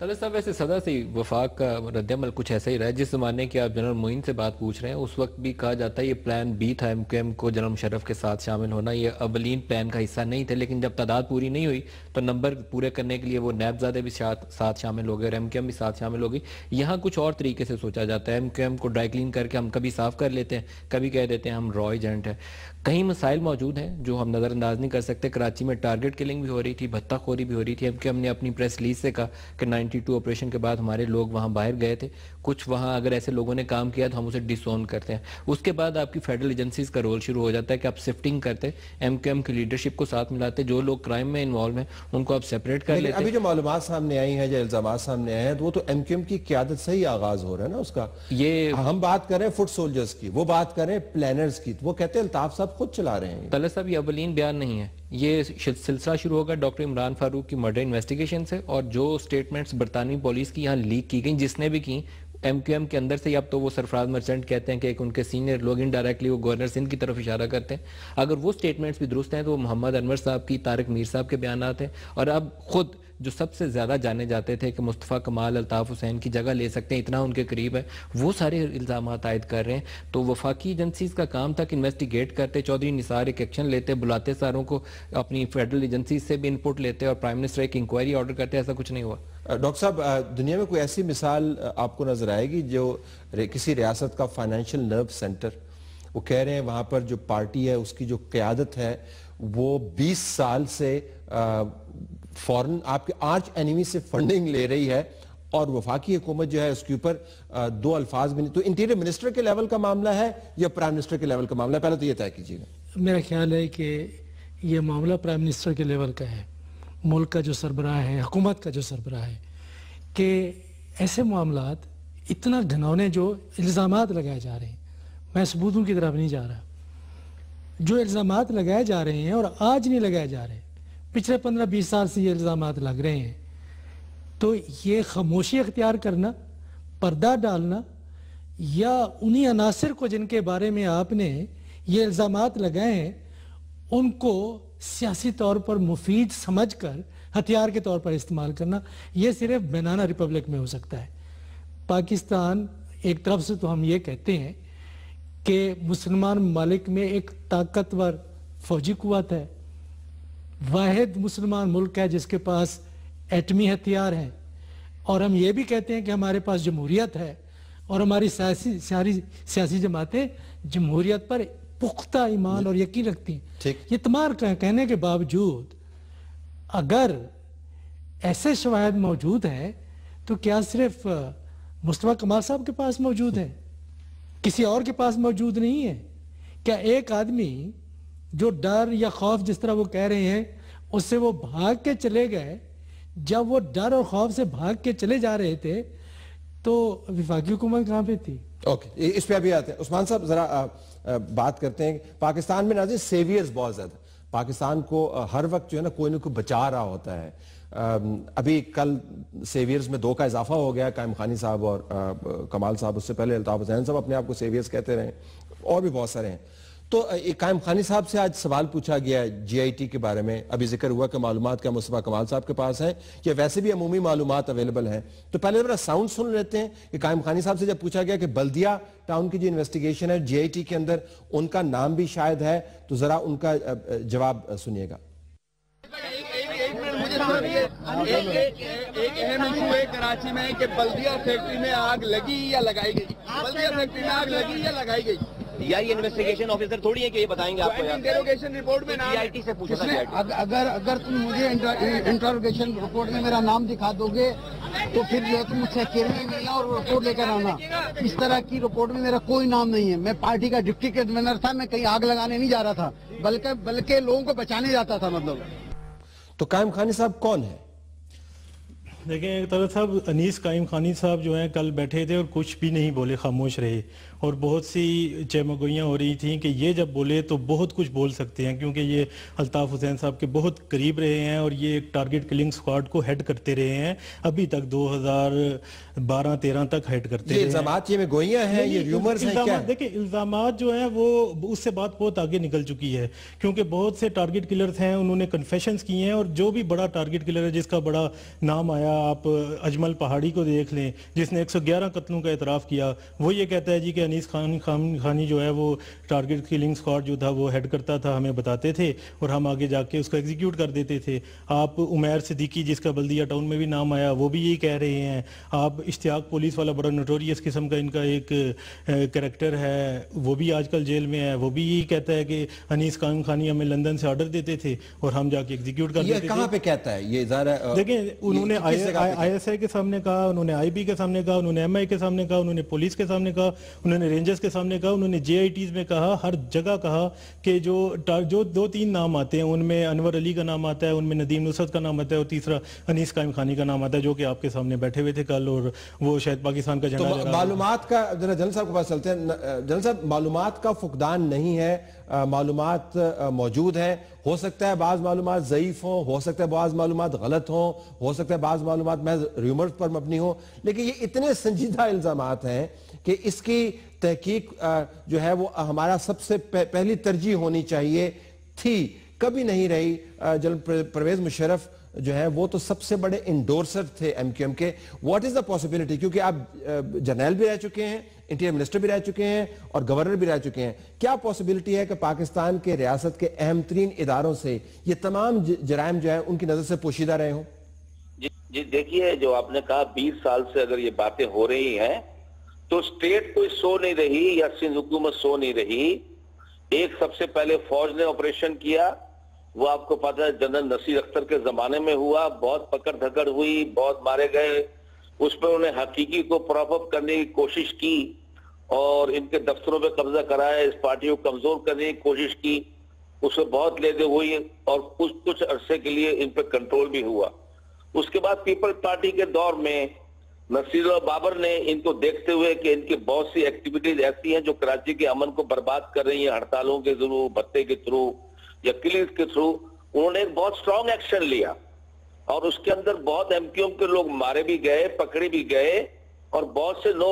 طلعت صاحب ویسے سدا سے وفاق کا رد عمل کچھ ایسا ہی رہا ہے. جس زمانے کی آپ جنرل معین سے بات پوچھ رہے ہیں اس وقت بھی کہا جاتا ہے یہ پلان بی تھا ایم کیو ایم کو جنرل مشرف کے ساتھ شامل ہونا, یہ اولین پلان کا حصہ نہیں تھے, لیکن جب تعداد پوری نہیں ہوئی تو نمبر پورے کرنے کے لیے وہ نیب زادے بھی ساتھ شامل ہو گئے اور ایم کیو ایم بھی ساتھ شامل ہو گئی. یہاں کچھ اور طریقے سے سوچا جاتا ہے, ایم کیو ایم کو ڈرائی کلین کر کے ہم کبھی صاف کر لیتے ہیں, کبھی کہہ دیتے ہیں ہم را ایجنٹ ہیں. کئی مسائل موجود ہیں جو ہم نظر انداز نہیں کر سکتے. کراچی میں ٹارگٹ کلنگ بھی ہو رہی تھی, بھتہ خوری بھی ہو رہی تھی. ایم کیو ایم نے اپنی پریس ریلیز سے کہا کہ 92 آپریشن کے بعد ہمارے لوگ وہاں باہر گئے تھے, کچھ وہاں اگر ایسے لوگوں نے کام کیا تو ہم اسے ڈس اون کرتے ہیں. اس کے بعد آپ کی فیڈرل ایجنسیز کا رول شروع ہو جاتا ہے کہ آپ سفٹنگ کرتے, ایم کیو ایم کی لیڈرشپ کو ساتھ ملاتے, جو لوگ کرائم میں انوالو ہیں ان کو آپ سیپریٹ کر لیتے. ابھی جو معلومات سامنے آئی ہیں, جو الزامات سامنے آئے ہیں, تو وہ تو ایم کیو ایم کی قیادت سے ہی آغاز ہو رہا ہے نا اس کا. یہ ہم بات کریں فٹ سولجرز کی, وہ بات کریں پلانرز کی, وہ کہتے ہیں الطاف صاحب خود چلا رہے ہیں. طلعت صاحب یہ اولین بیان نہیں ہے, یہ سلسلہ شروع ہوگا ڈاکٹر عمران فاروق کی مرڈر انویسٹیگیشن سے, اور جو سٹیٹمنٹس برطانوی پولیس کی یہاں لیک کی گئیں جس نے بھی کی ایم کیو ایم کے اندر سے, اب تو وہ سرفراز مرچنٹ کہتے ہیں کہ ایک ان کے سینئر لوگ انڈائریکٹلی وہ گورنر سندھ کی طرف اشارہ کرتے ہیں. اگر وہ سٹیٹمنٹس بھی درست ہیں تو وہ محمد انور صاحب کی, طارق میر صاحب کے بیانات ہیں, اور اب خود جو سب سے زیادہ جانے جاتے تھے کہ مصطفیٰ کمال الطاف حسین کی جگہ لے سکتے ہیں, اتنا ان کے قریب ہے, وہ سارے الزامات عائد کر رہے ہیں. تو وفاقی ایجنسیز کا کام تھا کہ انویسٹیگیٹ کرتے, چودھری نثار ایک ایکشن لیتے, بلاتے ساروں کو, اپنی فیڈرل ایجنسیز سے بھی انپٹ لیتے, اور پرائم منسٹر ایک انکوائری آرڈر کرتے. ایسا کچھ نہیں ہوا. ڈاکٹر صاحب, دنیا میں کوئی ایسی مثال آپ کو نظر آئے گی جو کسی ریاست کا فائنینشیل نرو سینٹر, وہ کہہ رہے ہیں وہاں پر جو پارٹی ہے اس کی جو قیادت ہے وہ 20 سال سے فورن آپ کے آرچ اینیمی سے فنڈنگ لے رہی ہے, اور وفاقی حکومت جو ہے اس کے اوپر دو الفاظ بھی نہیں, تو انٹیریئر منسٹر کے لیول کا معاملہ ہے یا پرائم منسٹر کے لیول کا معاملہ ہے؟ پہلے تو یہ طے کیجیے گا. میرا خیال ہے کہ یہ معاملہ پرائم منسٹر کے لیول کا ہے, ملک کا جو سربراہ ہے, حکومت کا جو سربراہ ہے, کہ ایسے معاملات اتنا گھنونے جو الزامات لگائے جا رہے ہیں, میں ثبوتوں کی طرف نہیں جا رہا, جو الزامات لگائے جا رہے ہیں اور آج نہیں لگائے جا رہے, پچھلے 15-20 سال سے یہ الزامات لگ رہے ہیں, تو یہ خاموشی اختیار کرنا, پردہ ڈالنا, یا انہی عناصر کو جن کے بارے میں آپ نے یہ الزامات لگائے ہیں ان کو سیاسی طور پر مفید سمجھ کر ہتھیار کے طور پر استعمال کرنا, یہ صرف بنانا ریپبلک میں ہو سکتا ہے. پاکستان ایک طرف سے تو ہم یہ کہتے ہیں کہ مسلمان ممالک میں ایک طاقتور فوجی قوت ہے, واحد مسلمان ملک ہے جس کے پاس ایٹمی ہتھیار ہیں, اور ہم یہ بھی کہتے ہیں کہ ہمارے پاس جمہوریت ہے, اور ہماری سیاسی جماعتیں جمہوریت پر پختہ ایمان اور یقین رکھتی ہیں. یہ تمام کہنے کے باوجود اگر ایسے شواہد موجود ہیں تو کیا صرف مصطفیٰ کمال صاحب کے پاس موجود ہیں, کسی اور کے پاس موجود نہیں ہے؟ کیا ایک آدمی جو ڈر یا خوف جس طرح وہ کہہ رہے ہیں اس سے وہ بھاگ کے چلے گئے, جب وہ ڈر اور خوف سے بھاگ کے چلے جا رہے تھے تو وفاقی حکومت کہاں پہ تھی؟ اوکے, اس پہ ابھی آتے ہیں. عثمان صاحب ذرا بات کرتے ہیں, پاکستان میں ناظرین سیویئرز بہت زیادہ, پاکستان کو ہر وقت جو ہے نا کوئی نہ کوئی بچا رہا ہوتا ہے. ابھی کل سیویئرز میں 2 کا اضافہ ہو گیا, قائم خانی صاحب اور کمال صاحب, اس سے پہلے الطاف حسین صاحب اپنے آپ کو سیویئرز کہتے رہے, اور بھی بہت سارے ہیں. تو قائم خانی صاحب سے آج سوال پوچھا گیا ہے جی آئی ٹی کے بارے میں, ابھی ذکر ہوا کہ معلومات کیا مصطفیٰ کمال صاحب کے پاس ہیں یا ویسے بھی عمومی معلومات اویلیبل ہیں. تو پہلے ذرا ساؤنڈ سن لیتے ہیں کہ قائم خانی صاحب سے جب پوچھا گیا کہ بلدیہ ٹاؤن کی جو انویسٹیگیشن ہے جی آئی ٹی کے اندر ان کا نام بھی شاید ہے, تو ذرا ان کا جواب سنیے گا. ایک اہم ایشو ہے کراچی میں کہ بلدیہ فیکٹری میں آگ لگی یا لگائی گئی, بلدیہ فیکٹری میں آگ لگی یا لگائی گئی, یا یہ انویسٹیگیشن آفیسر تھوڑی ہے کہ یہ بتائیں گے آپ کو. انٹروگیشن رپورٹ میں سی آئی ٹی سے پوچھا تھا. اگر تم مجھے انٹروگیشن رپورٹ میں میرا نام دکھا دو گے تو پھر جو ہے تم مجھ سے اکیلے ملنا اور رپورٹ لے کر آنا. اس طرح کی رپورٹ میں میرا کوئی نام نہیں ہے. میں پارٹی کا ڈپٹی کنوینر تھا, میں کہیں آگ لگانے نہیں جا رہا تھا, بلکہ لوگوں کو بچانے جاتا تھا. مطلب تو قائم خانی صاحب کون ہے؟ دیکھیں طلعت صاحب, انیس قائم خانی صاحب جو ہیں کل بیٹھے تھے اور کچھ بھی نہیں بولے, خاموش رہے. اور بہت سی چہمگوئیاں ہو رہی تھیں کہ یہ جب بولے تو بہت کچھ بول سکتے ہیں، کیونکہ یہ الطاف حسین صاحب کے بہت قریب رہے ہیں اور یہ ایک ٹارگٹ کلنگ سکواڈ کو ہیڈ کرتے رہے ہیں، ابھی تک 2012-13 تک ہیڈ کرتے رہے ہیں۔ یہ الزامات یہ گوئیاں ہیں، یہ ریومرز ہیں کیا؟ دیکھیں الزامات جو ہیں وہ اس سے بات بہت آگے نکل چکی ہے، کیونکہ بہت سے ٹارگٹ کلرز ہیں، انہوں نے کنفیشنز کی ہیں، اور جو بھی بڑا ٹارگٹ کلر ہے جس کا بڑا نام آیا، آپ اجمل پہاڑی کو دیکھ لیں جس نے 111 قتلوں کا اعتراف کیا، وہ یہ کہتا ہے جی کہ انیس خانی جو ہے وہ ٹارگٹ کلنگ سکواڈ جو تھا وہ ہیڈ کرتا تھا، ہمیں بتاتے تھے اور ہم آگے جا کے اس کو ایگزیکیوٹ کر دیتے تھے۔ آپ عمیر صدیقی جس کا بلدیہ ٹاؤن میں بھی نام آیا وہ بھی یہی کہہ رہے ہیں۔ آپ اشتیاق پولیس والا بڑا نوٹوریس قسم کا ان کا ایک کریکٹر ہے، وہ بھی آج کل جیل میں ہے، وہ بھی یہی کہتا ہے کہ انیس خانی ہمیں لندن سے آرڈر دیتے تھے اور ہم جا کے ایگزیکیوٹ کر دیتے تھے۔ یہ کہاں پہ کہتا ہے یہ ظاہر؟ دیکھیں انہوں نے آئی ایس آئی کے سامنے کہا، انہوں نے آئی بی کے سامنے کہا، انہوں نے ایم آئی کے سامنے کہا، انہوں نے پولیس کے سامنے کہا، انہوں نے رینجرز کے سامنے کہا، انہوں نے جے آئی ٹیز میں کہا، ہر جگہ کہا کہ جو 2-3 نام آتے ہیں ان میں انور علی کا نام آتا ہے، ان میں ندیم نصرت کا نام آتا ہے، اور تیسرا انیس قائم خانی کا نام آتا ہے جو کہ آپ کے سامنے بیٹھے ہوئے تھے کل، اور وہ شاید پاکستان کا جھنڈا لہرا رہا ہے۔ معلومات کا ذرا جنرل صاحب کے پاس چلتے ہیں۔ جنرل صاحب معلومات کا فقدان نہیں ہے، معلومات موجود ہیں، ہو سکتا ہے بعض معلومات ضعیف ہوں، ہو سکتا ہے بعض معلومات غلط ہوں، ہو سکتا ہے بعض معلومات محض ریومرز پر مبنی ہوں، لیکن یہ اتنے سنجیدہ الزامات ہیں کہ اس کی تحقیق جو ہے وہ ہمارا سب سے پہلی ترجیح ہونی چاہیے تھی، کبھی نہیں رہی۔ جنرل پرویز مشرف جو ہے وہ تو سب سے بڑے انڈورسر تھے ایم کیو ایم کے۔ واٹ از دا پاسبلٹی، کیونکہ آپ جرنیل بھی رہ چکے ہیں، انٹیریئر منسٹر بھی رہ چکے ہیں اور گورنر بھی رہ چکے ہیں، کیا پاسبلٹی ہے کہ پاکستان کے ریاست کے اہم ترین اداروں سے یہ تمام جرائم جو ہیں ان کی نظر سے پوشیدہ رہے ہوں؟ جی دیکھیے، جو آپ نے کہا 20 سال سے اگر یہ باتیں ہو رہی ہیں تو اسٹیٹ کوئی سو نہیں رہی یا سندھ حکومت سو نہیں رہی۔ ایک سب سے پہلے فوج نے آپریشن کیا، وہ آپ کو پتا ہے جنرل نصیر اختر کے زمانے میں ہوا، بہت پکڑ دھکڑ ہوئی، بہت مارے گئے، اس پہ انہیں حقیقی کو پراپ اپ کرنے کی کوشش کی اور ان کے دفتروں پہ قبضہ کرایا، اس پارٹی کو کمزور کرنے کی کوشش کی، اس سے بہت لیدے ہوئی اور کچھ عرصے کے لیے ان پہ کنٹرول بھی ہوا۔ اس کے بعد پیپلز پارٹی کے دور میں نصیر و بابر نے ان کو دیکھتے ہوئے کہ ان کی بہت سی ایکٹیویٹیز ایسی ہیں جو کراچی کے امن کو برباد کر رہی ہیں، ہڑتالوں کے تھرو، بھتے کے تھرو یا کلنگز کے تھرو، انہوں نے ایک بہت سٹرونگ ایکشن لیا اور اس کے اندر بہت ایم کیو ایم کے لوگ مارے بھی گئے، پکڑے بھی گئے اور بہت سے نو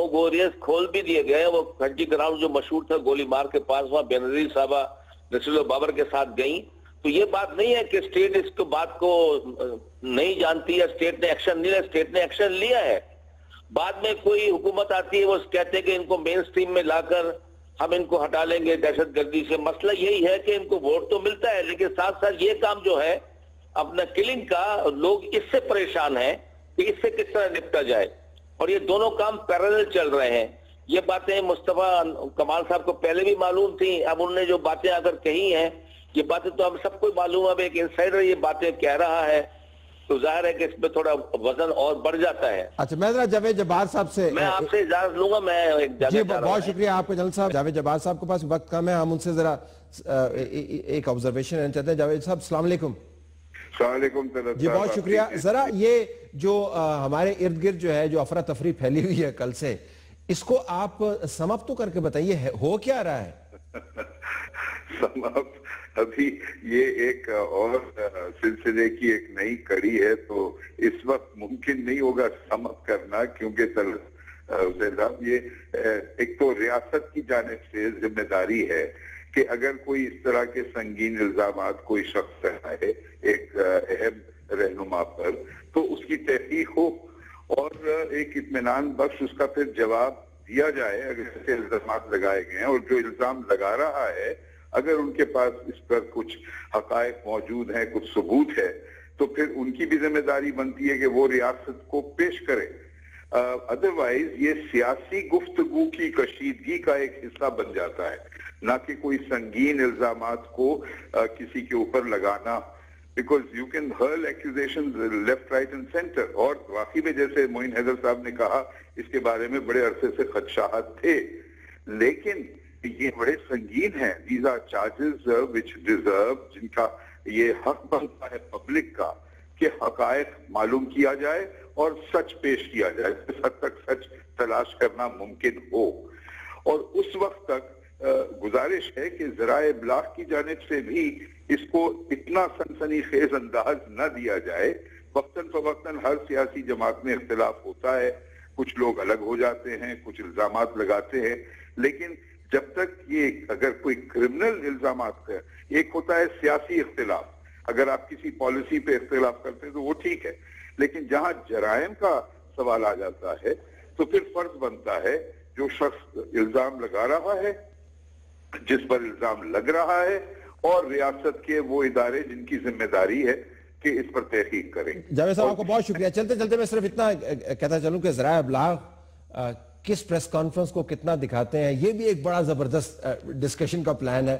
گوریس کھول بھی دیے گئے۔ وہ کھنجی گراؤنڈ جو مشہور تھا گولی مار کے پاس، وہاں بینظیر صاحبہ نصیر و بابر کے ساتھ گئیں۔ تو یہ بات نہیں ہے کہ اسٹیٹ اس کو بات کو نہیں جانتی ہے، اسٹیٹ نے ایکشن نہیں لیا، اسٹیٹ نے ایکشن لیا ہے۔ بعد میں کوئی حکومت آتی ہے وہ کہتے ہیں کہ ان کو مین سٹریم میں لا کر ہم ان کو ہٹا لیں گے دہشت گردی سے۔ مسئلہ یہی ہے کہ ان کو ووٹ تو ملتا ہے لیکن ساتھ ساتھ یہ کام جو ہے اپنا کلنگ کا، لوگ اس سے پریشان ہیں کہ اس سے کس طرح نپٹا جائے، اور یہ دونوں کام پیرالل چل رہے ہیں۔ یہ باتیں مصطفیٰ کمال صاحب کو پہلے بھی معلوم تھیں، اب انہوں نے جو باتیں اگر کہی ہیں، یہ باتیں تو ہم سب کو معلوم ہے، اب ایک انسائڈر یہ باتیں کہہ رہا ہے تو ظاہر ہے کہ اس پہ تھوڑا وزن اور بڑھ جاتا ہے۔ اچھا میں ذرا جاوید جبار صاحب سے میں آپ سے اجازت لوں گا، میں جی بہت شکریہ آپ کا جنرل صاحب۔ جاوید جبار صاحب کے پاس وقت کم ہے، ہم ان سے ذرا ایک آبزرویشن لینا چاہتے ہیں۔ جاوید صاحب السلام علیکم۔ السلام علیکم جی بہت شکریہ۔ ذرا یہ جو ہمارے ارد گرد جو ہے جو افراتفری پھیلی ہوئی ہے کل سے، اس کو آپ سم اپ تو کر کے بتائیے ہو کیا رہا ہے؟ سم اپ ابھی یہ ایک اور سلسلے کی ایک نئی کڑی ہے، تو اس وقت ممکن نہیں ہوگا سم اپ کرنا، کیونکہ یہ ایک تو ریاست کی جانب سے ذمہ داری ہے کہ اگر کوئی اس طرح کے سنگین الزامات کوئی شخص ہے ایک اہم رہنما پر، تو اس کی تحقیق ہو اور ایک اطمینان بخش اس کا پھر جواب دیا جائے اگر ایسے الزامات لگائے گئے ہیں، اور جو الزام لگا رہا ہے اگر ان کے پاس اس پر کچھ حقائق موجود ہیں، کچھ ثبوت ہے، تو پھر ان کی بھی ذمہ داری بنتی ہے کہ وہ ریاست کو پیش کرے۔ ادروائز یہ سیاسی گفتگو کی کشیدگی کا ایک حصہ بن جاتا ہے، نہ کہ کوئی سنگین الزامات کو کسی کے اوپر لگانا، because you can hurl accusations left, right and center۔ اور واقعی میں جیسے معین حیدر صاحب نے کہا اس کے بارے میں بڑے عرصے سے خدشات تھے، لیکن یہ بڑے سنگین ہیں۔ these are charges which deserve، جن کا یہ حق بنتا ہے پبلک کا کہ حقائق معلوم کیا جائے اور سچ پیش کیا جائے، جس حد تک سچ تلاش کرنا ممکن ہو. اور اس وقت تک گزارش ہے کہ ذرائع ابلاغ کی جانب سے بھی اس کو اتنا سنسنی خیز انداز نہ دیا جائے. وقتاً فوقتاً ہر سیاسی جماعت میں اختلاف ہوتا ہے، کچھ لوگ الگ ہو جاتے ہیں، کچھ الزامات لگاتے ہیں، لیکن جب تک یہ اگر کوئی کرمنل الزامات کا ایک ہوتا ہے سیاسی اختلاف، اگر آپ کسی پالیسی پہ اختلاف کرتے ہیں تو وہ ٹھیک ہے، لیکن جہاں جرائم کا سوال آ جاتا ہے تو پھر فرض بنتا ہے جو شخص الزام لگا رہا ہے، جس پر الزام لگ رہا ہے، اور ریاست کے وہ ادارے جن کی ذمہ داری ہے کہ اس پر تحقیق کریں. جاوید صاحب آپ کو بہت شکریہ. چلتے چلتے میں صرف اتنا کہتا چلوں کہ ذرائع ابلاغ کس پریس کانفرنس کو کتنا دکھاتے ہیں، یہ بھی ایک بڑا زبردست ڈسکشن کا پلان ہے.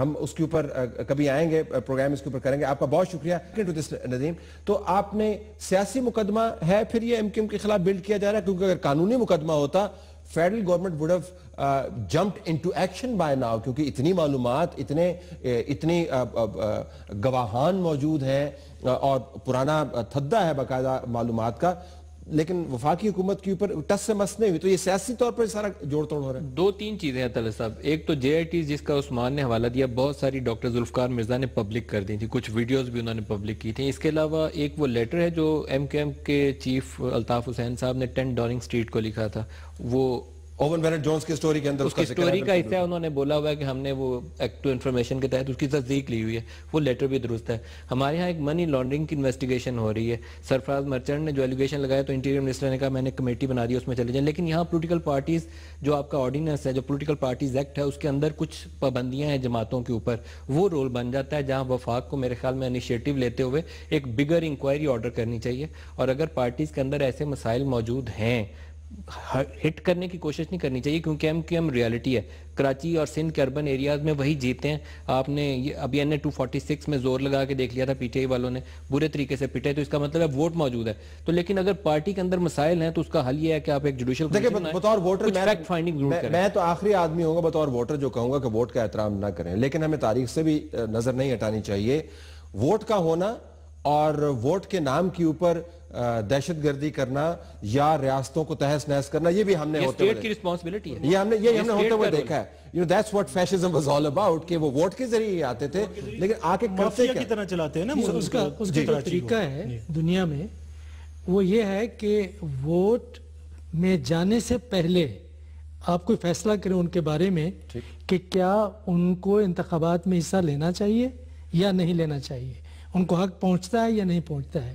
ہم اس کے اوپر کبھی آئیں گے، پروگرام اس کے اوپر کریں گے. آپ کا بہت شکریہ. ندیم، تو آپ نے سیاسی مقدمہ ہے پھر یہ ایم کیو ایم کے خلاف بلڈ کیا جا رہا ہے؟ کیونکہ اگر قانونی مقدمہ ہوتا federal government would have jumped into action by now، کیونکہ اتنی معلومات، اتنی گواہان موجود ہیں اور پرانا تھدہ ہے باقاعدہ معلومات کا، لیکن وفاقی حکومت کے اوپر ٹس سے مس نہیں ہوئی. تو یہ سیاسی طور پر سارا جوڑ توڑ ہو رہا ہے. 2-3 چیزیں ہیں طلعت صاحب. ایک تو جے آئی ٹیز جس کا عثمان نے حوالہ دیا، بہت ساری ڈاکٹر ذوالفقار مرزا نے پبلک کر دی تھی، کچھ ویڈیوز بھی انہوں نے پبلک کی تھیں. اس کے علاوہ ایک وہ لیٹر ہے جو ایم کیو ایم کے چیف الطاف حسین صاحب نے 10 ڈاؤننگ اسٹریٹ کو لکھا تھا، وہ اوون بینٹ جونز کی سٹوری کے اندر اس کی سٹوری کا حصہ ہے. انہوں نے بولا ہوا ہے کہ ہم نے وہ ایکٹ ٹو انفارمیشن کے تحت اس کی تصدیق لی ہوئی ہے، وہ لیٹر بھی درست ہے. ہمارے ہاں ایک منی لانڈرنگ کی انویسٹیگیشن ہو رہی ہے. سرفراز مرچنٹ نے جو ایلیگیشن لگایا تو انٹیریئر منسٹر نے کہا میں نے کمیٹی بنا دی، اس میں چلے جائیں. لیکن یہاں پولیٹیکل پارٹیز، جو آپ کا آرڈیننس ہے، جو پولیٹیکل پارٹیز ایکٹ ہے، اس کے اندر کچھ پابندیاں ہیں جماعتوں کے اوپر. وہ رول بن جاتا ہے جہاں وفاق کو میرے خیال میں انیشیٹو لیتے ہوئے ایک بگر انکوائری آرڈر کرنی چاہیے. اور اگر پارٹیز کے اندر ایسے مسائل موجود ہیں، ہٹ کرنے کی کوشش نہیں کرنی چاہیے، کیونکہ ایم کیو ایم ریالٹی ہے. کراچی اور سندھ کے اربن ایریاز میں وہی جیتے ہیں. آپ نے ابھی این اے 246 میں زور لگا کے دیکھ لیا تھا، پی ٹی آئی والوں نے برے طریقے سے پٹے، تو اس کا مطلب ہے ووٹ موجود ہے. تو لیکن اگر پارٹی کے اندر مسائل ہیں تو اس کا حل یہ ہے کہ آپ ایک جوڈیشل بطور ووٹر فیکٹ فائنڈنگ ضرور کریں. میں تو آخری آدمی ہوں گا بطور ووٹر جو کہوں گا کہ ووٹ کا احترام نہ کریں، لیکن ہمیں تاریخ سے بھی نظر نہیں ہٹانی چاہیے. ووٹ کا ہونا اور ووٹ کے نام کے اوپر دہشت گردی کرنا یا ریاستوں کو تہس نہس کرنا، یہ بھی ہم نے ہوتے ہوئے رسپانسبلٹی ہے، یہ ہم نے ہوتے ہوئے دیکھا ہے. That's what fascism was all about، کہ وہ ووٹ کے ذریعے آتے تھے لیکن آکے کرتے کی طرح چلاتے ہیں نا. اس کا جو طریقہ ہے دنیا میں وہ یہ ہے کہ ووٹ میں جانے سے پہلے آپ کوئی فیصلہ کریں ان کے بارے میں کہ کیا ان کو انتخابات میں حصہ لینا چاہیے یا نہیں لینا چاہیے، ان کو حق پہنچتا ہے یا نہیں پہنچتا ہے.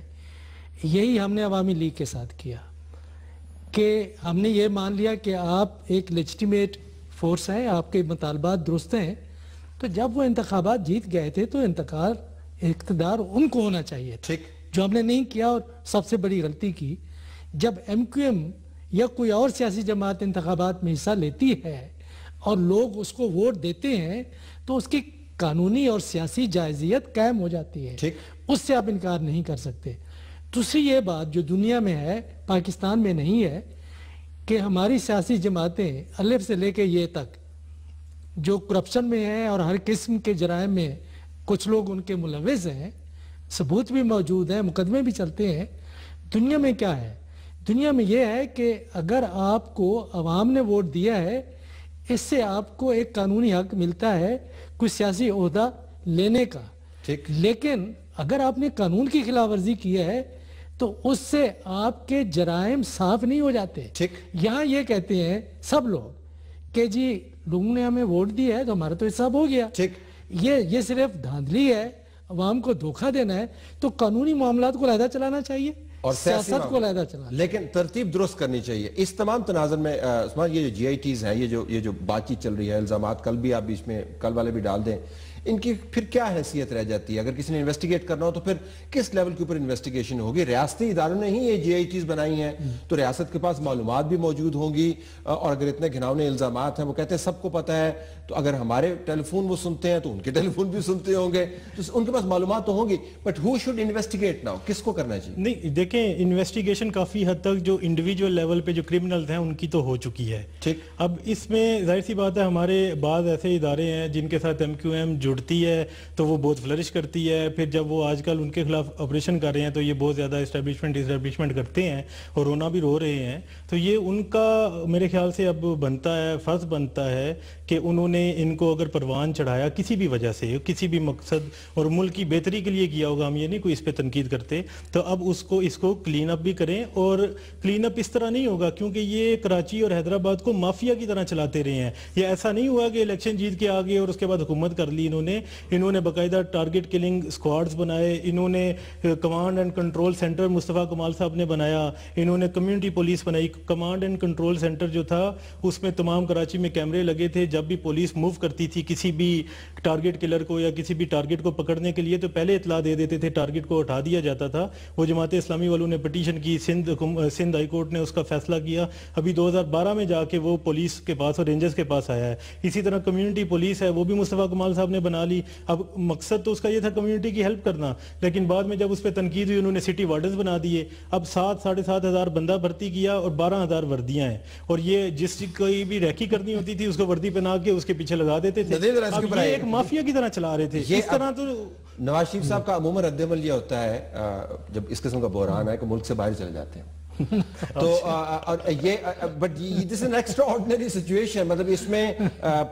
یہی ہم نے عوامی لیگ کے ساتھ کیا کہ ہم نے یہ مان لیا کہ آپ ایک لیجٹیمیٹ فورس ہیں، آپ کے مطالبات درست ہیں. تو جب وہ انتخابات جیت گئے تھے تو اقتدار ان کو ہونا چاہیے تھا، جو ہم نے نہیں کیا. اور سب سے بڑی غلطی کی جب ایم کیو ایم یا کوئی اور سیاسی جماعت انتخابات میں حصہ لیتی ہے اور لوگ اس کو ووٹ دیتے ہیں تو اس کی قانونی اور سیاسی جائزیت قائم ہو جاتی ہے، اس سے آپ انکار نہیں کر سکتے. دوسری یہ بات جو دنیا میں ہے پاکستان میں نہیں ہے کہ ہماری سیاسی جماعتیں الف سے لے کے یہ تک جو کرپشن میں ہیں اور ہر قسم کے جرائم میں کچھ لوگ ان کے ملوث ہیں، ثبوت بھی موجود ہیں، مقدمے بھی چلتے ہیں. دنیا میں کیا ہے؟ دنیا میں یہ ہے کہ اگر آپ کو عوام نے ووٹ دیا ہے، اس سے آپ کو ایک قانونی حق ملتا ہے کوئی سیاسی عہدہ لینے کا. لیکن اگر آپ نے قانون کی خلاف ورزی کی ہے تو اس سے آپ کے جرائم صاف نہیں ہو جاتے. یہاں یہ کہتے ہیں سب لوگ کہ جی لوگوں نے ہمیں ووٹ دی ہے تو ہمارا تو حساب ہو گیا. یہ صرف دھاندلی ہے، عوام کو دھوکہ دینا ہے. تو قانونی معاملات کو علیحدہ چلانا چاہیے اور سیاست کو علیحدہ چلانا، لیکن ترتیب درست کرنی چاہیے. اس تمام تناظر میں عثمان یہ جو جی آئی ٹیز ہیں، یہ جو بات چیت چل رہی ہے، الزامات کل بھی آپ بیچ میں کل والے بھی ڈال دیں، ان کی پھر کیا حیثیت رہ جاتی ہے؟ اگر کسی نے انویسٹیگیٹ کرنا ہو تو پھر کس لیول کے اوپر انویسٹیگیشن ہوگی؟ ریاستی اداروں نے ہی یہ جی آئی ٹیز بنائی ہیں تو ریاست کے پاس معلومات بھی موجود ہوں گی. اور اگر اتنے گھناؤنے الزامات ہیں، وہ کہتے ہیں سب کو پتہ ہے، تو اگر ہمارے ٹیلی فون وہ سنتے ہیں تو ان کے ٹیلی فون بھی سنتے ہوں گے، تو ان کے پاس معلومات تو ہوں گی. But who should investigate now? کس کو کرنا چاہیے؟ نہیں دیکھیں، انویسٹیگیشن کافی حد تک جو انڈیویجول لیول پہ جو کرمنلز ہیں ان کی تو ہو چکی ہے. اب اس میں ظاہر سی بات ہے ہمارے بعض ایسے ادارے ہیں جن کے ساتھ ایم کیو ایم جڑتی ہے تو وہ بہت فلرش کرتی ہے. پھر جب وہ آج کل ان کے خلاف آپریشن کر رہے ہیں تو یہ بہت زیادہ اسٹیبلشمنٹ کرتے ہیں اور رونا بھی رو رہے ہیں. تو یہ ان کا میرے خیال سے اب بنتا ہے, فرض بنتا ہے کہ انہوں نے ان کو اگر پروان چڑھایا کسی بھی وجہ سے, کسی بھی مقصد اور ملک کی بہتری کے لیے کیا ہوگا, ہم یہ نہیں کوئی اس پہ تنقید کرتے, تو اب اس کو کلین اپ بھی کریں. اور کلین اپ اس طرح نہیں ہوگا کیونکہ یہ کراچی اور حیدرآباد کو مافیا کی طرح چلاتے رہے ہیں. یہ ایسا نہیں ہوا کہ الیکشن جیت کے آگے اور اس کے بعد حکومت کر لی. انہوں نے باقاعدہ ٹارگٹ کلنگ اسکواڈز بنائے, انہوں نے کمانڈ اینڈ کنٹرول سینٹر مصطفیٰ کمال صاحب نے بنایا, انہوں نے کمیونٹی پولیس بنائی. کمانڈ اینڈ کنٹرول سینٹر جو تھا اس میں تمام کراچی میں کیمرے لگے تھے. جب بھی پولیس موو کرتی تھی کسی بھی ٹارگٹ کلر کو یا کسی بھی ٹارگٹ کو پکڑنے کے لیے تو پہلے اطلاع دے دیتے تھے, ٹارگٹ کو اٹھا دیا جاتا تھا. وہ جماعت اسلامی والوں نے پٹیشن کی, سندھ ہائی کورٹ نے اس کا فیصلہ کیا. ابھی 2012 میں جا کے وہ پولیس کے پاس اور رینجرز کے پاس آیا ہے. اسی طرح کمیونٹی پولیس ہے, وہ بھی مصطفیٰ کمال صاحب نے بنا لی. اب مقصد تو اس کا یہ تھا کمیونٹی کی ہیلپ کرنا, لیکن بعد میں جب اس پہ تنقید ہوئی انہوں نے سٹی وارڈنز بنا دیے. اب 7,500 بندہ بھرتی کیا اور 12,000 وردیاں ہیں. اور یہ جس کوئی بھی ریکی کرنی ہوتی تھی اس کو وردی پہنا کے اس کے پیچھے لگا دیتے تھے. اب یہ ایک مافیا کی طرح چلا رہے تھے. اس طرح تو نواز شریف صاحب کا عموماً رد عمل یہ ہوتا ہے جب اس قسم کا بحران ہے کہ ملک سے باہر چلے جاتے ہیں. تو یہ بٹ دس این ایکسٹراآرڈنری سچویشن. مطلب اس میں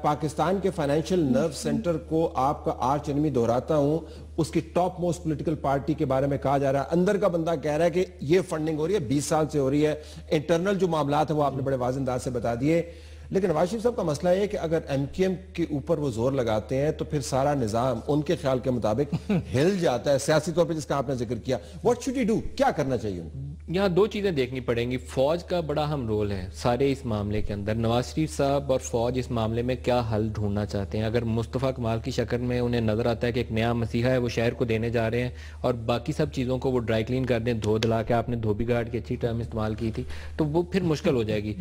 پاکستان کے فائنینشیل نرو سینٹر کو آپ کا آرچ انمی دہراتا ہوں, اس کی ٹاپ موسٹ پولیٹیکل پارٹی کے بارے میں کہا جا رہا ہے, اندر کا بندہ کہہ رہا ہے کہ یہ فنڈنگ ہو رہی ہے 20 سال سے ہو رہی ہے. انٹرنل جو معاملات ہیں وہ آپ نے بڑے واضح انداز سے بتا دیے. لیکن نواز شریف صاحب کا مسئلہ یہ ہے کہ اگر ایم کیو ایم کے اوپر وہ زور لگاتے ہیں تو پھر سارا نظام ان کے خیال کے مطابق ہل جاتا ہے سیاسی طور پہ, جس کا آپ نے ذکر کیا. واٹ شوڈ ہی ڈو, کیا کرنا چاہیے ان کو؟ یہاں دو چیزیں دیکھنی پڑیں گی. فوج کا بڑا اہم رول ہے سارے اس معاملے کے اندر. نواز شریف صاحب اور فوج اس معاملے میں کیا حل ڈھونڈنا چاہتے ہیں؟ اگر مصطفیٰ کمال کی شکل میں انہیں نظر آتا ہے کہ ایک نیا مسیحا ہے وہ شہر کو دینے جا رہے ہیں اور باقی سب چیزوں کو وہ ڈرائی کلین کر دیں, دھو دلا کے, آپ نے دھوبی گھاٹ کی اچھی ٹرم استعمال کی تھی, تو وہ پھر مشکل ہو جائے گی.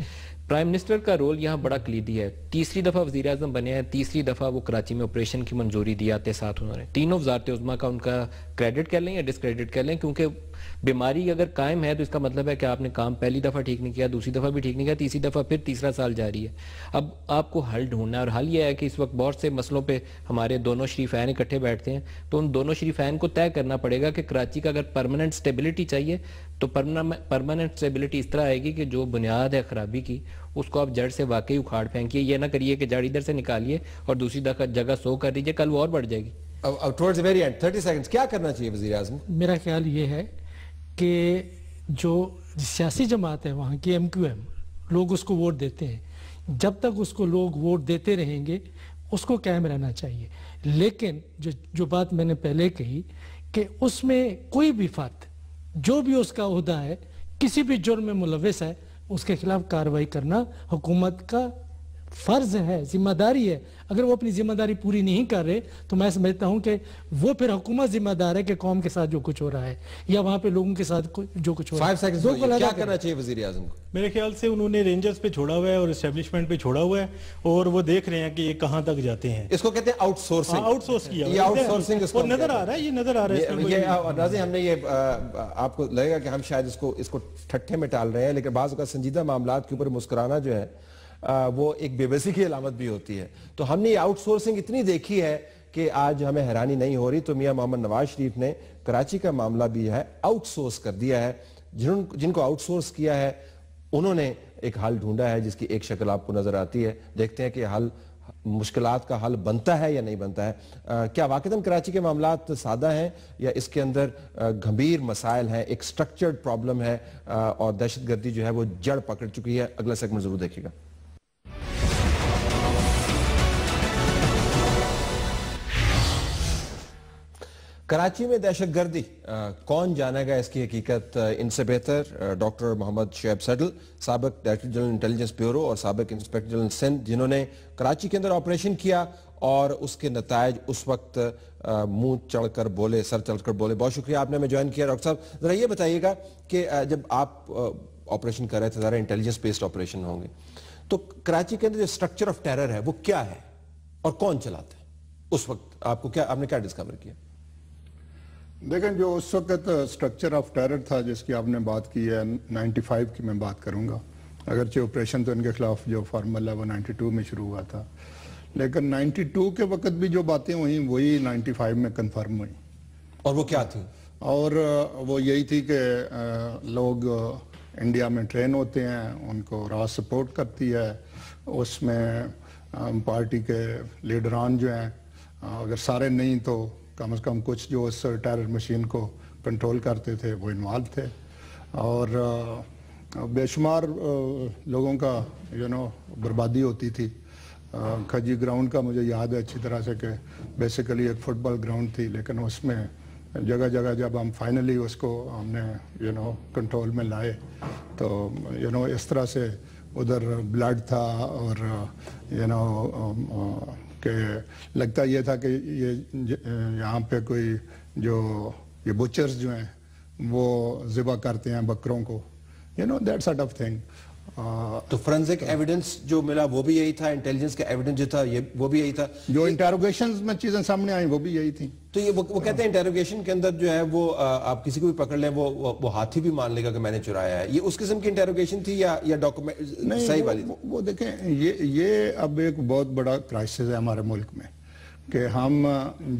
پرائم منسٹر کا رول یہاں بڑا کلیدی ہے. تیسری دفعہ وزیر اعظم بنے ہیں, تیسری دفعہ وہ کراچی میں آپریشن کی منظوری دی آتے ساتھ انہوں نے. تینوں وزارت عظمیٰ کا ان کا کریڈٹ کر لیں یا ڈسکریڈٹ کر لیں, کیونکہ بیماری اگر قائم ہے تو اس کا مطلب ہے کہ آپ نے کام پہلی دفعہ ٹھیک نہیں کیا, دوسری دفعہ بھی ٹھیک نہیں کیا, تیسری دفعہ پھر تیسرا سال جاری ہے. اب آپ کو حل ڈھونڈنا ہے, اور حل یہ ہے کہ اس وقت بہت سے مسئلوں پہ ہمارے دونوں شریفین اکٹھے بیٹھتے ہیں, تو ان دونوں شریفین کو طے کرنا پڑے گا کہ کراچی کا اگر پرماننٹ سٹیبلٹی چاہیے تو پرماننٹ سٹیبلٹی اس طرح آئے گی کہ جو بنیاد ہے خرابی کی اس کو آپ جڑ سے واقعی اکھاڑ پھینکیے. یہ نہ کریے کہ جڑ ادھر سے نکالیے اور دوسری جگہ سو کر دیجیے, کل وہ اور بڑھ جائے گی. ٹورڈز ویری اینڈ 30 سیکنڈز, کیا کرنا چاہیے وزیر اعظم؟ میرا خیال یہ ہے کہ جو سیاسی جماعت ہے وہاں کی ایم کیو ایم, لوگ اس کو ووٹ دیتے ہیں, جب تک اس کو لوگ ووٹ دیتے رہیں گے اس کو قائم رہنا چاہیے. لیکن جو بات میں نے پہلے کہی کہ اس میں کوئی بھی فرد جو بھی اس کا عہدہ ہے کسی بھی جرم میں ملوث ہے اس کے خلاف کارروائی کرنا حکومت کا فرض ہے, ذمہ داری ہے. اگر وہ اپنی ذمہ داری پوری نہیں کر رہے تو میں سمجھتا ہوں کہ وہ پھر حکومت ذمہ دار ہے کہ قوم کے ساتھ جو کچھ ہو رہا ہے یا وہاں پہ لوگوں کے ساتھ جو کچھ ہو رہا ہے. 5 سیکنڈز, کیا کرنا چاہیے وزیر اعظم کو؟ میرے خیال سے انہوں نے رینجرز پہ چھوڑا ہوا ہے اور اسٹیبلشمنٹ پہ چھوڑا ہوا ہے اور وہ دیکھ رہے ہیں کہ یہ کہاں تک جاتے ہیں. اس کو کہتے ہیں آؤٹ سورسنگ. آؤٹ سورس کیا یہ آؤٹ سورسنگ اور نظر آ رہا ہے, یہ نظر آ رہا ہے. یہ ناظرین ہم نے یہ آپ کو لگے گا کہ ہم شاید اس کو ٹھٹھے میں ٹال رہے ہیں, لیکن بعض اوقات سنجیدہ معاملات کے اوپر مسکرانا جو ہے وہ ایک بے بسی کی علامت بھی ہوتی ہے. تو ہم نے یہ آؤٹ سورسنگ اتنی دیکھی ہے کہ آج ہمیں حیرانی نہیں ہو رہی. تو میاں محمد نواز شریف نے کراچی کا معاملہ بھی ہے آؤٹ سورس کر دیا ہے. جن کو آؤٹ سورس کیا ہے انہوں نے ایک حل ڈھونڈا ہے جس کی ایک شکل آپ کو نظر آتی ہے. دیکھتے ہیں کہ حل مشکلات کا حل بنتا ہے یا نہیں بنتا ہے. کیا واقعتاً کراچی کے معاملات سادہ ہیں یا اس کے اندر گھمبیر مسائل ہیں, ایک سٹرکچرڈ پرابلم ہے اور دہشت گردی جو ہے وہ جڑ پکڑ چکی ہے؟ اگلا سیگمنٹ ضرور دیکھیے گا. کراچی میں دہشت گردی کون جانے گا اس کی حقیقت؟ ان سے بہتر ڈاکٹر محمد شعیب سیڈل, سابق ڈائریکٹر جنرل انٹیلیجنس بیورو اور سابق انسپیکٹر جنرل سندھ, جنہوں نے کراچی کے اندر آپریشن کیا اور اس کے نتائج اس وقت منہ چڑھ کر بولے, سر چڑھ کر بولے. بہت شکریہ آپ نے ہمیں جوائن کیا. ڈاکٹر صاحب ذرا یہ بتائیے گا کہ جب آپ آپریشن کر رہے تھے, ذرا انٹیلیجنس بیسڈ آپریشن ہوں گے, تو کراچی کے اندر جو اسٹرکچر آف ٹیرر ہے وہ کیا ہے اور کون چلاتا ہے اس وقت؟ آپ نے کیا ڈسکور کیا؟ دیکھیں, جو اس وقت سٹرکچر آف ٹیرر تھا جس کی آپ نے بات کی ہے 95 کی میں بات کروں گا, اگرچہ آپریشن تو ان کے خلاف جو فارمولا 92 میں شروع ہوا تھا, لیکن 92 کے وقت بھی جو باتیں ہوئیں وہی 95 میں کنفرم ہوئی. اور وہ کیا تھی؟ اور وہ یہی تھی کہ لوگ انڈیا میں ٹرین ہوتے ہیں, ان کو راہ سپورٹ کرتی ہے, اس میں پارٹی کے لیڈران جو ہیں اگر سارے نہیں تو کم از کم کچھ جو اس ٹیرر مشین کو کنٹرول کرتے تھے وہ انوالو تھے, اور بے شمار لوگوں کا بربادی ہوتی تھی. کھجی گراؤنڈ کا مجھے یاد ہے اچھی طرح سے کہ بیسیکلی ایک فٹ بال گراؤنڈ تھی, لیکن اس میں جگہ جگہ جب ہم فائنلی اس کو ہم نے کنٹرول میں لائے تو اس طرح سے ادھر بلڈ تھا, اور کہ لگتا یہ تھا کہ یہ یہاں پہ کوئی جو یہ بچرز جو ہیں وہ ذبح کرتے ہیں بکروں کو, that sort of thing. تو فرنزک ایویڈنس جو ملا وہ بھی یہی تھا, انٹیلیجنس کا ایویڈنس جو تھا وہ بھی یہی تھا, جو انٹیروگیشنز میں چیزیں سامنے آئیں وہ بھی یہی تھیں. تو یہ وہ کہتے ہیں انٹیروگیشن کے اندر جو ہے وہ آپ کسی کو بھی پکڑ لیں وہ ہاتھی بھی مان لے گا کہ میں نے چرایا ہے. یہ اس قسم کی انٹیروگیشن تھی یا ڈاکومنٹ صحیح والی تھی؟ وہ دیکھیں یہ اب ایک بہت بڑا کرائسس ہے ہمارے ملک میں کہ ہم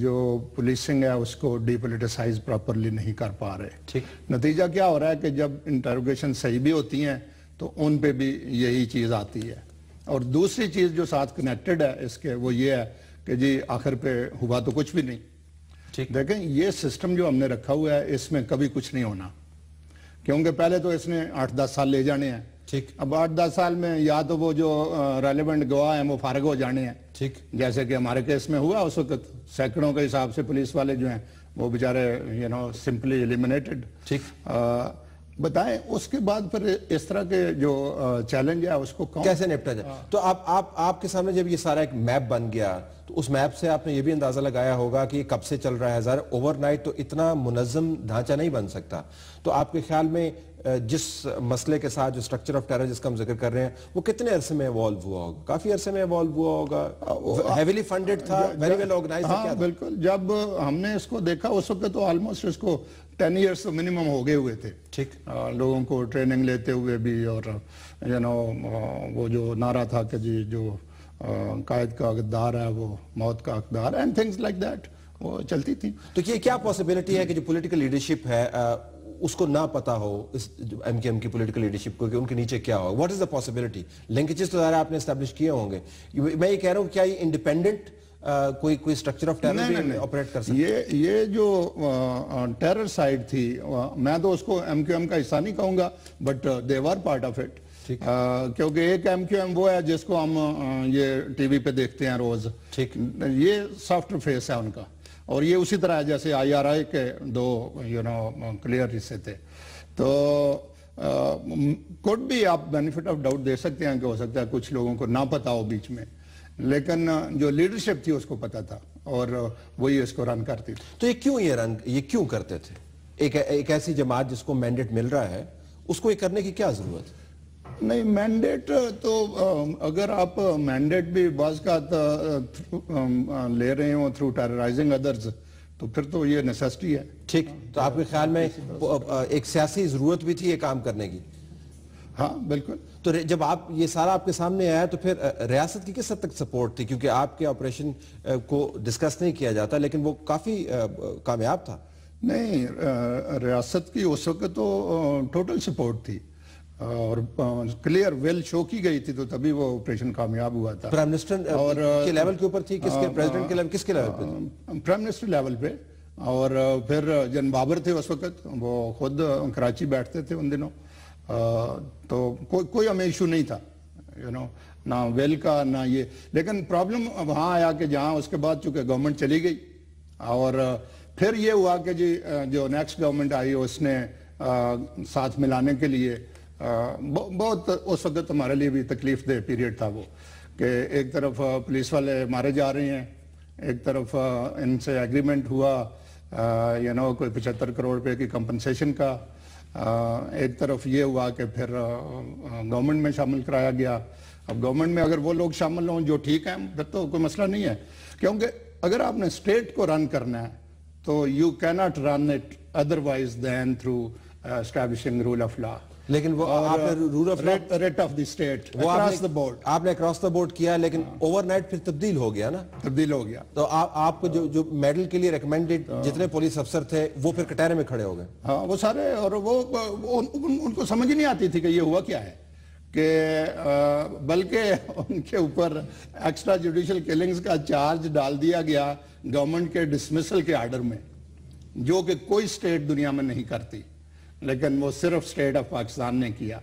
جو پولیسنگ ہے اس کو ڈی پولیٹیسائز پراپرلی نہیں کر پا رہے. نتیجہ کیا ہو رہا ہے کہ جب انٹیروگیشن صحیح بھی ہوتی ہیں تو ان پہ بھی یہی چیز آتی ہے. اور دوسری چیز جو ساتھ کنیکٹڈ ہے اس کے وہ یہ ہے کہ جی آخر پہ ہوا تو کچھ بھی نہیں. دیکھیں یہ سسٹم جو ہم نے رکھا ہوا ہے اس میں کبھی کچھ نہیں ہونا, کیونکہ پہلے تو اس نے 8-10 سال لے جانے ہیں. اب 8-10 سال میں یا تو وہ جو ریلیونٹ گواہ ہیں وہ فارغ ہو جانے ہیں, جیسے کہ ہمارے کیس میں ہوا اس وقت سینکڑوں کے حساب سے پولیس والے جو ہیں وہ بیچارے سمپلی ایلیمنیٹڈ. بتائیں اس کے بعد پھر اس طرح کے جو چیلنج ہے اس کو کیسے نپٹا جائے. تو آپ کے سامنے جب یہ سارا ایک میپ بن گیا تو اس میپ سے آپ نے یہ بھی اندازہ لگایا ہوگا کہ یہ کب سے چل رہا ہے. ظاہر اوور نائٹ تو اتنا منظم ڈھانچہ نہیں بن سکتا. تو آپ کے خیال میں جس مسئلے کے ساتھ جو سٹرکچر آف ٹیرر جس کا ہم ذکر کر رہے ہیں وہ کتنے عرصے میں ایوالو ہوا ہوگا؟ کافی عرصے میں ایوالو ہوا ہوگا, ہیویلی فنڈڈ تھا, ویری ویل آرگنائزڈ تھا. بالکل, جب ہم نے اس کو دیکھا اس وقت تو آلموسٹ اس کو 10 ایئرس منیمم ہو گئے ہوئے تھے. لوگوں کو ٹریننگ لیتے ہوئے بھی, اور وہ جو نعرہ تھا کہ جی جو قائد کا غدار ہے وہ موت کا حقدار, اینڈ تھنگز لائک دیٹ وہ چلتی تھی. تو یہ کیا پاسبلٹی ہے کہ جو پولیٹیکل لیڈرشپ ہے اس کو نہ پتا ہو اس ایم کیو ایم کی پولیٹیکل لیڈرشپ کو کہ ان کے نیچے کیا ہو؟ What is the possibility? Linkages تو ظاہر آپ نے اسٹیبلش کیے ہوں گے. میں یہ کہہ رہا ہوں کیا یہ انڈیپینڈنٹ کوئی سٹرکچر آف ٹیرر بھی آپریٹ کر سکتا ہے؟ یہ جو ٹیرر سائڈ تھی میں تو اس کو ایم کیو ایم کا حصہ نہیں کہوں گا, but they were part of it. کیونکہ ایک ایم کیو ایم وہ ہے جس کو ہم یہ ٹی وی پہ دیکھتے ہیں روز, یہ سافٹ فیس ہے ان کا, اور یہ اسی طرح جیسے آئی آر آئی کے دو کلیئر حصے تھے. تو کوڈ بھی آپ بینیفٹ آف ڈاؤٹ دے سکتے ہیں کہ ہو سکتا ہے کچھ لوگوں کو نہ پتا ہو بیچ میں, لیکن جو لیڈرشپ تھی اس کو پتا تھا اور وہی اس کو رن کرتی تھی. تو یہ کیوں کرتے تھے؟ ایک ایسی جماعت جس کو مینڈیٹ مل رہا ہے اس کو یہ کرنے کی کیا ضرورت ہے؟ نہیں, مینڈیٹ تو اگر آپ مینڈیٹ بھی بعض کا لے رہے ہوں تھرو ٹیررائزنگ ادرز تو پھر تو یہ نیسیسٹی ہے. ٹھیک, تو آپ کے خیال میں ایک سیاسی ضرورت بھی تھی یہ کام کرنے کی؟ ہاں بالکل. تو جب یہ سارا آپ کے سامنے آیا تو پھر ریاست کی کس حد تک سپورٹ تھی؟ کیونکہ آپ کے آپریشن کو ڈسکس نہیں کیا جاتا لیکن وہ کافی کامیاب تھا. نہیں, ریاست کی اس وقت تو ٹوٹل سپورٹ تھی اور کلیئر ویل شو کی گئی تھی, تو تبھی وہ آپریشن کامیاب ہوا تھا. پرائم منسٹر کے لیول کے اوپر تھی؟ پریزیڈنٹ کے لیول, کس کے لیول پہ؟ پرائم منسٹر لیول پہ. اور پھر جن بابر تھے اس وقت وہ خود کراچی بیٹھتے تھے ان دنوں, تو کوئی ہمیں ایشو نہیں تھا نہ ویل کا نہ یہ. لیکن پرابلم وہاں آیا کہ جہاں اس کے بعد چونکہ گورنمنٹ چلی گئی اور پھر یہ ہوا کہ جی جو نیکسٹ گورنمنٹ آئی اس نے ساتھ ملانے کے لیے بہت اس وقت ہمارے لیے بھی تکلیف دہ پیریڈ تھا وہ, کہ ایک طرف پولیس والے مارے جا رہے ہیں, ایک طرف ان سے ایگریمنٹ ہوا کوئی 75 کروڑ روپے کی کمپنسیشن کا, ایک طرف یہ ہوا کہ پھر گورنمنٹ میں شامل کرایا گیا. اب گورنمنٹ میں اگر وہ لوگ شامل ہوں جو ٹھیک ہیں پھر تو کوئی مسئلہ نہیں ہے, کیونکہ اگر آپ نے اسٹیٹ کو رن کرنا ہے تو یو کی not run it otherwise then through establishing rule of law. لیکن وہ آپ نے rule of writ of the state across the board آپ نے اکراس دا بورڈ کیا، لیکن اوور نائٹ پھر تبدیل ہو گیا نا؟ تبدیل ہو گیا. تو آپ کو جو میڈل کے لیے ریکمینڈڈ جتنے پولیس افسر تھے وہ پھر کٹہرے میں کھڑے ہو گئے. ہاں وہ سارے، اور وہ ان کو سمجھ نہیں آتی تھی کہ یہ ہوا کیا ہے، کہ بلکہ ان کے اوپر ایکسٹرا جوڈیشل کلنگز کا چارج ڈال دیا گیا گورنمنٹ کے ڈسمسل کے آرڈر میں، جو کہ کوئی اسٹیٹ دنیا میں نہیں کرتی، لیکن وہ صرف اسٹیٹ آف پاکستان نے کیا.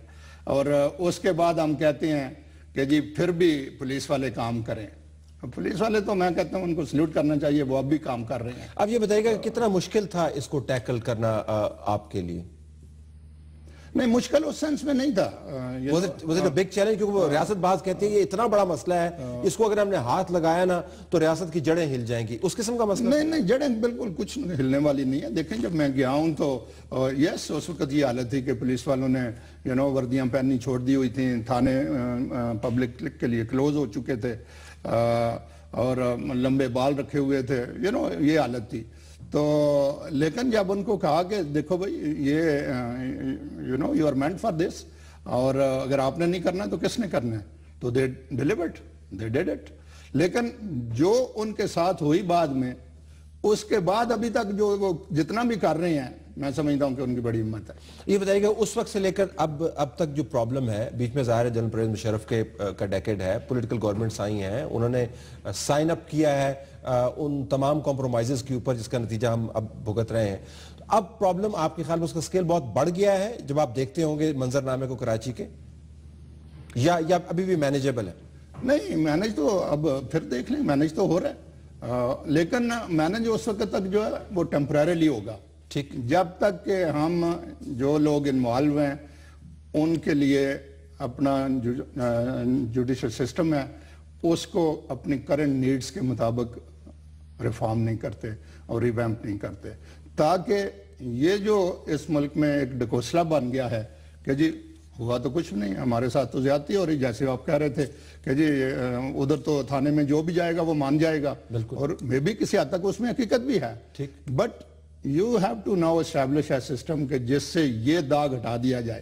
اور اس کے بعد ہم کہتے ہیں کہ جی پھر بھی پولیس والے کام کریں. پولیس والے تو میں کہتا ہوں ان کو سلیوٹ کرنا چاہیے، وہ اب بھی کام کر رہے ہیں. اب یہ بتائیے گا کتنا مشکل تھا اس کو ٹیکل کرنا آپ کے لیے؟ نہیں، مشکل اس سینس میں نہیں تھا. بگ چیلنج، کیونکہ وہ ریاست باز کہتی ہے یہ اتنا بڑا مسئلہ ہے، اس کو اگر ہم نے ہاتھ لگایا نا تو ریاست کی جڑیں ہل جائیں گی، اس قسم کا مسئلہ؟ نہیں، جڑیں بالکل کچھ ہلنے والی نہیں ہے. دیکھیں جب میں گیا ہوں تو یس اس وقت یہ حالت تھی کہ پولیس والوں نے وردیاں پہننی چھوڑ دی ہوئی تھیں، تھانے پبلک کے لیے کلوز ہو چکے تھے اور لمبے بال رکھے ہوئے تھے، یہ حالت تھی. تو لیکن جب ان کو کہا کہ دیکھو بھائی یہ you are meant for this, اور اگر آپ نے نہیں کرنا تو کس نے کرنا ہے، تو دے ڈیلیورڈ، دے ڈیڈ اٹ. لیکن جو ان کے ساتھ ہوئی بعد میں، اس کے بعد ابھی تک جو وہ جتنا بھی کر رہے ہیں، میں سمجھتا ہوں کہ ان کی بڑی ہمت ہے. یہ بتائیے گا اس وقت سے لے کر اب تک جو پرابلم ہے، بیچ میں ظاہر ہے جنرل پرویز مشرف کا ڈیکیڈ ہے، پولیٹیکل گورنمنٹس آئی ہیں، انہوں نے سائن اپ کیا ہے ان تمام کمپرومائزز کے اوپر جس کا نتیجہ ہم اب بھگت رہے ہیں. اب پرابلم آپ کے خیال میں اس کا سکیل بہت بڑھ گیا ہے جب آپ دیکھتے ہوں گے منظرنامے کو کراچی کے، یا ابھی بھی مینیجیبل ہے؟ نہیں، مینیج تو اب پھر دیکھ لیں، مینیج تو ہو رہا ہے، لیکن مینیج اس وقت تک جو ہے وہ ٹیمپریریلی ہوگا. ٹھیک، جب تک کہ ہم جو لوگ انوالو ہیں ان کے لیے اپنا جوڈیشل سسٹم ہے اس کو اپنی کرنٹ نیڈز کے مطابق ریفارم نہیں کرتے اور ریویمپ نہیں کرتے، تاکہ یہ جو اس ملک میں ایک ڈکوسلا بن گیا ہے کہ جی ہوا تو کچھ نہیں، ہمارے ساتھ تو زیادتی ہو رہی، جیسے آپ کہہ رہے تھے کہ جی ادھر تو تھانے میں جو بھی جائے گا وہ مان جائے گا، اور میں بھی کسی حد تک اس میں حقیقت بھی ہے. But you have to now establish a system کہ جس سے یہ داغ ہٹا دیا جائے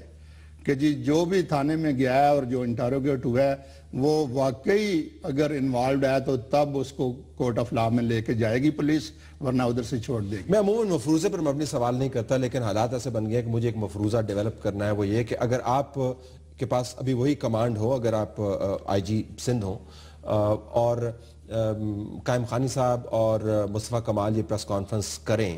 کہ جی جو بھی تھانے میں گیا ہے اور جو انٹروگیٹ ہوا ہے وہ واقعی اگر انوالوڈ ہے تو تب اس کو کورٹ آف لا میں لے کے جائے گی پولیس، ورنہ ادھر سے چھوڑ دے گی. میں عموماً مفروضے پر مبنی سوال نہیں کرتا، لیکن حالات ایسے بن گئے کہ مجھے ایک مفروضہ ڈیولپ کرنا ہے. وہ یہ کہ اگر آپ کے پاس ابھی وہی کمانڈ ہو، اگر آپ آئی جی سندھ ہوں اور قائم خانی صاحب اور مصطفیٰ کمال یہ پریس کانفرنس کریں،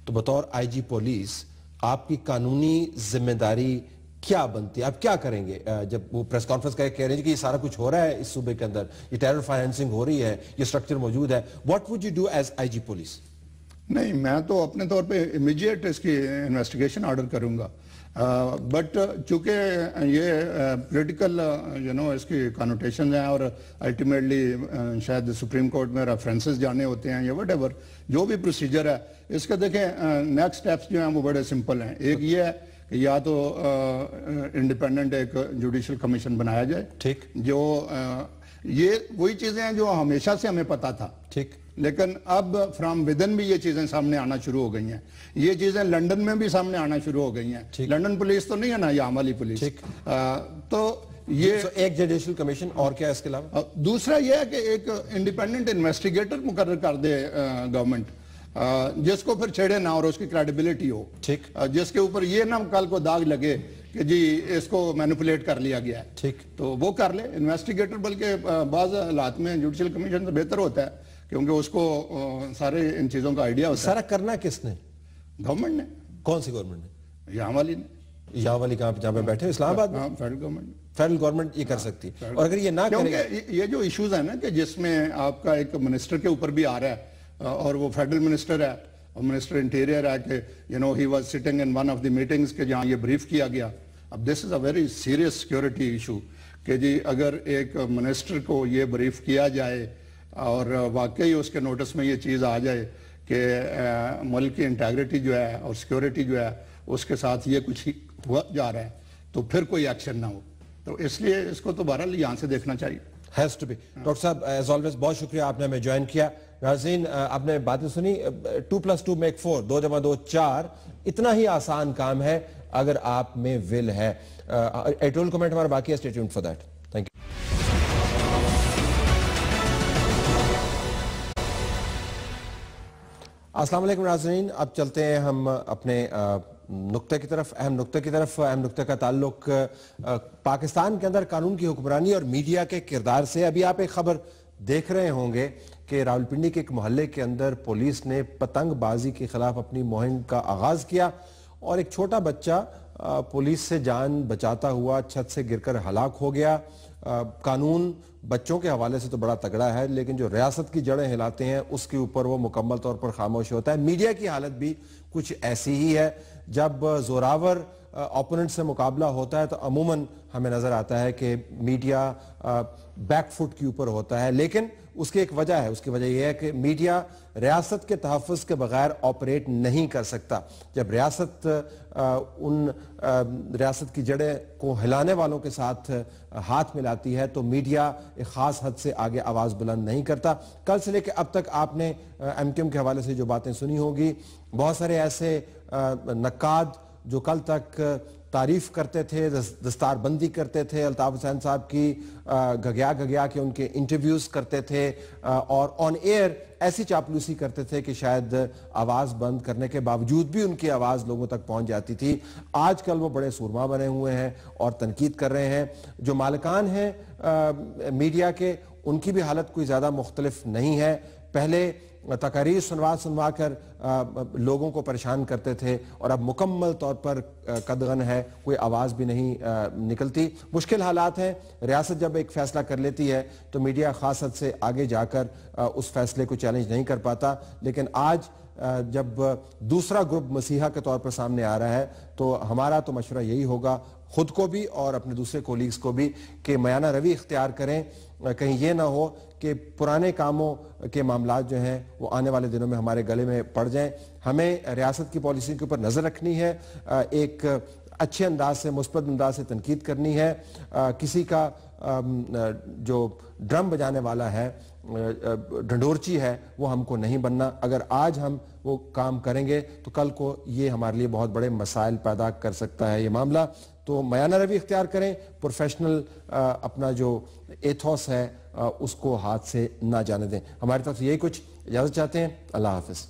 تو بطور آئی جی پولیس آپ کی قانونی ذمہ داری کیا بنتی ہے؟ آپ کیا کریں گے جب وہ پریس کانفرنس کہہ رہے ہیں کہ یہ سارا کچھ ہو رہا ہے اس صوبے کے اندر، یہ ٹیرر فائنینسنگ ہو رہی ہے، یہ سٹرکچر موجود ہے، what would you do as IG جی پولیس؟ نہیں، میں تو اپنے طور پہ امیجیٹ اس کی انویسٹیگیشن آرڈر کروں گا، بٹ چونکہ یہ پولیٹیکل اس کی کانوٹیشن ہیں اور الٹیمیٹلی شاید سپریم کورٹ میں ریفرنسز جانے ہوتے ہیں یا وٹ ایور جو بھی پروسیجر ہے، اس کا دیکھیں نیکسٹ سٹیپس جو ہیں وہ بڑے سمپل ہیں. ایک یہ ہے کہ یا تو انڈیپینڈنٹ ایک جوڈیشل کمیشن بنایا جائے، ٹھیک، جو یہ وہی چیزیں ہیں جو ہمیشہ سے ہمیں پتا تھا، ٹھیک، لیکن اب فرام ودن بھی یہ چیزیں سامنے آنا شروع ہو گئی ہیں. یہ چیزیں لنڈن میں بھی سامنے آنا شروع ہو گئی ہیں. لنڈن پولیس تو نہیں ہے نا یہاں والی پولیس. تو یہ ایک جوڈیشل کمیشن، اور کیا اس کے علاوہ؟ دوسرا یہ ہے کہ ایک انڈیپینڈنٹ انویسٹیگیٹر مقرر کر دے گورنمنٹ، جس کو پھر چھیڑے نہ اور اس کی کریڈیبلٹی ہو، ٹھیک، جس کے اوپر یہ نہ کل کو داغ لگے کہ جی اس کو مینیپولیٹ کر لیا گیا ہے، ٹھیک، تو وہ کر لے انویسٹیگیٹر. بلکہ بعض حالات میں جوڈیشل کمیشن سے بہتر ہوتا ہے کیونکہ اس کو سارے ان چیزوں کا آئیڈیا ہوتا ہے. سارا کرنا کس نے؟ گورنمنٹ نے. کون سی گورنمنٹ نے؟ یہاں والی نے. یہاں والی کہاں پہ جہاں پہ بیٹھے اسلام آباد میں؟ Federal government. فیڈرل گورنمنٹ یہ کر سکتی، اور اگر یہ نہ کرے، کیونکہ یہ جو ایشوز ہیں نا کہ جس میں آپ کا ایک منسٹر کے اوپر بھی آ رہا ہے اور وہ فیڈرل منسٹر ہے اور منسٹر انٹیریئر ہے کہ he was sitting in one of the meetings کہ جہاں یہ بریف کیا گیا. اب this is a very serious security issue کہ جی اگر ایک منسٹر کو یہ بریف کیا جائے اور واقعی اس کے نوٹس میں یہ چیز آ جائے کہ ملک کی انٹیگریٹی جو ہے اور سیکیورٹی جو ہے اس کے ساتھ یہ کچھ ہوا جا رہا ہے تو پھر کوئی ایکشن نہ ہو. تو اس لیے اس کو تو بہرحال یہاں سے دیکھنا چاہیے. Has to be. ڈاکٹر صاحب ایز آلویز بہت شکریہ آپ نے ہمیں جوائن کیا. ناظرین آپ نے باتیں سنی، 2+2 = 4، 2 + 2 = 4، اتنا ہی آسان کام ہے. اگر آپ میں ول ہے. ایڈیٹورل کمنٹ ہمارا باقی ہے, stay tuned for that. Thank you. السلام علیکم ناظرین, اب چلتے ہیں ہم اپنے نقطے کی طرف, اہم نقطے کی طرف. اہم نقطے کا تعلق پاکستان کے اندر قانون کی حکمرانی اور میڈیا کے کردار سے. ابھی آپ ایک خبر دیکھ رہے ہوں گے کہ راولپنڈی کے ایک محلے کے اندر پولیس نے پتنگ بازی کے خلاف اپنی مہم کا آغاز کیا اور ایک چھوٹا بچہ پولیس سے جان بچاتا ہوا چھت سے گر کر ہلاک ہو گیا. قانون بچوں کے حوالے سے تو بڑا تگڑا ہے, لیکن جو ریاست کی جڑیں ہلاتے ہیں اس کے اوپر وہ مکمل طور پر خاموش ہوتا ہے. میڈیا کی حالت بھی کچھ ایسی ہی ہے. جب زوراور اوپوننٹ سے مقابلہ ہوتا ہے تو عموماً ہمیں نظر آتا ہے کہ میڈیا بیک فٹ کے اوپر ہوتا ہے, لیکن اس کی ایک وجہ ہے. اس کی وجہ یہ ہے کہ میڈیا ریاست کے تحفظ کے بغیر آپریٹ نہیں کر سکتا. جب ریاست ان ریاست کی جڑیں کو ہلانے والوں کے ساتھ ہاتھ ملاتی ہے تو میڈیا ایک خاص حد سے آگے آواز بلند نہیں کرتا. کل سے لے کے اب تک آپ نے ایم کیو ایم کے حوالے سے جو باتیں سنی ہوگی, بہت سارے ایسے نقاد جو کل تک تعریف کرتے تھے, دستار بندی کرتے تھے الطاف حسین صاحب کی, گھگیا کے ان کے انٹرویوز کرتے تھے اور آن ایئر ایسی چاپلوسی کرتے تھے کہ شاید آواز بند کرنے کے باوجود بھی ان کی آواز لوگوں تک پہنچ جاتی تھی. آج کل وہ بڑے سورما بنے ہوئے ہیں اور تنقید کر رہے ہیں. جو مالکان ہیں میڈیا کے, ان کی بھی حالت کوئی زیادہ مختلف نہیں ہے. پہلے تقاریر سنوا کر لوگوں کو پریشان کرتے تھے اور اب مکمل طور پر قدغن ہے, کوئی آواز بھی نہیں نکلتی. مشکل حالات ہیں. ریاست جب ایک فیصلہ کر لیتی ہے تو میڈیا خاص حد سے آگے جا کر اس فیصلے کو چیلنج نہیں کر پاتا. لیکن آج جب دوسرا گروپ مسیحا کے طور پر سامنے آ رہا ہے تو ہمارا تو مشورہ یہی ہوگا, خود کو بھی اور اپنے دوسرے کولیگز کو بھی, کہ میانہ روی اختیار کریں. کہیں یہ نہ ہو کہ پرانے کاموں کے معاملات جو ہیں وہ آنے والے دنوں میں ہمارے گلے میں پڑ جائیں. ہمیں ریاست کی پالیسی کے اوپر نظر رکھنی ہے, ایک اچھے انداز سے, مثبت انداز سے تنقید کرنی ہے. کسی کا جو ڈرم بجانے والا ہے, ڈھنڈورچی ہے, وہ ہم کو نہیں بننا. اگر آج ہم وہ کام کریں گے تو کل کو یہ ہمارے لیے بہت بڑے مسائل پیدا کر سکتا ہے یہ معاملہ. تو میانہ روی اختیار کریں, پروفیشنل اپنا جو ایتھوس ہے اس کو ہاتھ سے نہ جانے دیں. ہماری طرف سے یہی کچھ, اجازت چاہتے ہیں. اللہ حافظ.